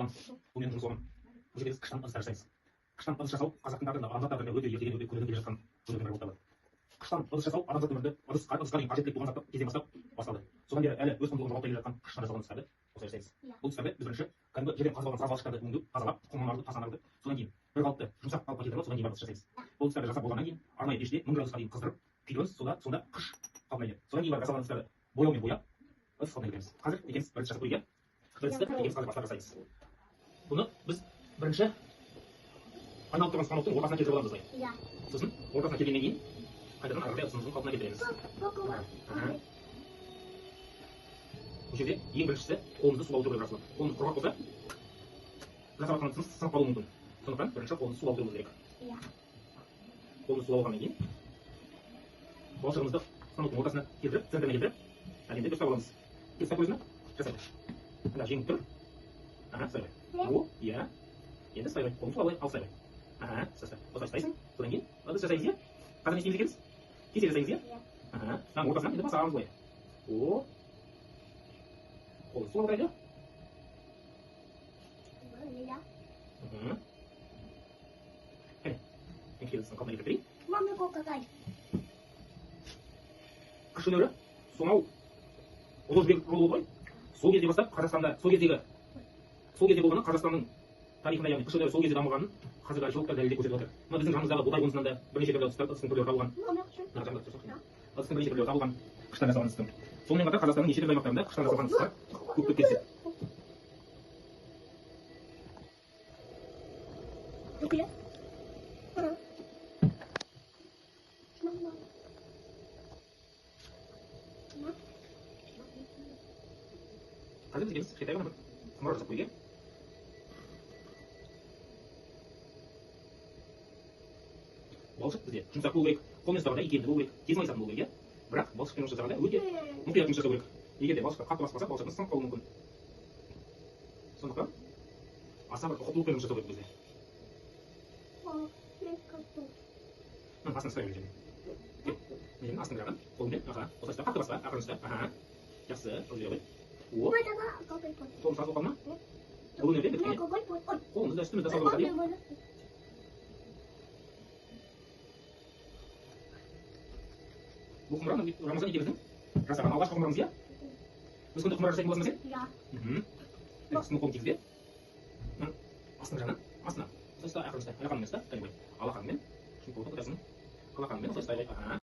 балам, бұл менің жұмыс оғым. Бұл жерде біз қыштан ыдыстар жасаймыз. Қыштан ыдыс жасау қазақтың тағдырында адамзат тағдырында өте ертеден өте көрініп келе жатқан өнер болып табылады. Қыштан ыдыс жасау адамзат өмірінде ыдысқа деген қажеттілік болған кезден басталды. Содан бері әлі өз құндылығын жоғалтпай келе жатқан қыштан жасалған ыдыстарды осылай жасаймыз. Бұл ыдыстарды біз бірінші кәдімгі жерден қазып алған саз балшықтарды өңдеу, тазалап, құмарларды, тасаларды, содан кейін бір қалыпты жұмсақ қалыпқа келтіріп, содан кейін барып жасаймыз. Бұл ыдыстарды жасап болғаннан кейін арнайы пеште 1000 градусқа дейін қыздырып, күйдіреміз, сонда қыш қалпына келеді. Содан кейін барып жасалған ыдыстарды бояумен бояп, ыдыс қалпына келтіреміз. Қазір екеуміз бір жасап көрейік. Бір істі екеуміз қазір бастап жасаймыз. Бұны біз бірінші айналып тұрған станоктың ортасына келтіріп аламыз осылай. Сосын ортасына келгеннен кейін қайтадан ары қарай ыдысымыздың қалпына келтіреміз. Бұл жерде ең біріншісі қолымызды су алдыру керек. Қолымыз құрғақ болса, жасап жатқан ыдысымыз сынып қалуы мүмкін. Сондықтан бірінші қолымызды су алдыруымыз керек. Қолымызды су алғаннан кейін балшығымызды станоктың ортасына келтіріп, центріне келтіріп, әдемілеп ұстап аламыз. Ұстап көресің бе? Жасайды. Мына жеңіп тұр. Сайлай. О, иә. Енді сайлай. Қолымды су алай, ал сайлай. Осылай ұстайсың. Содан кейін ыдыс жасаймыз, иә? Қазір не істейміз екенбіз? Кесе жасаймыз, иә? Мынаның ортасынан енді басамыз былай. О. Қолымды су алдырайық, иә? Кәне. Мен келесің қалпына келтірейін. Мама, какай. Қыш өнері сонау ұлы жібек жолы ғой. Сол кезде бастап Қазақстанда, сол кезде болғаны Қазақстанның тарихында, яғни қыш өнері сол кезде дамығанын қазір археологтар дәлелдеп көрсетіп отыр. Мына біздің жанымыздағы ботай қонысынан да бірнеше түрлі ыдыстың түрлері табылған. Ыдыстың бірнеше түрлері табылған қыштан жасалған ыдыстың. Сонымен қатар Қазақстанның неше түрлі аймақтарында қыштан жасалған ыдыстар көптеп кездеседі. Қазір біз екеуміз кішкентай ғана бір құмыра жасап қояйық. Балшық бізде жұмсақ болу керек, қолмен ұстағанда икемді болу керек, тез майысатын болу керек, иә? Бірақ балшықпен жұмыс жасағанда өте мұқият жұмыс жасау керек. Егер де балшыққа қатты басып қалса, балшығымыз сынып қалуы мүмкін. Сондықтан аса бір ұқыптылықпен жұмыс жасау керек бізде. Астын ұстай берейін. Мен астын жағын қолыммен, осылай ұстап, қатты баспа, ақырын ұста. Жақсы, сол жерге қой. Қолым саз болған ма? Бұл өнерде біткене. Қолымызды үстімізді салып отырады, иә? Бұл құмыра Рамазан екеуміздің жасаған алғашқы құмырамыз, иә? Біз күнде құмыра жасайтын боласың ба сен? Иә. Астын қолым тигізбе. Астын жағынан, астына. Осылай ұста, ақырын ұста. Алақанымен ұста, кәне қой. Алақанымен. Шын қолды құтасың. Алақанымен осылай ұстай қой.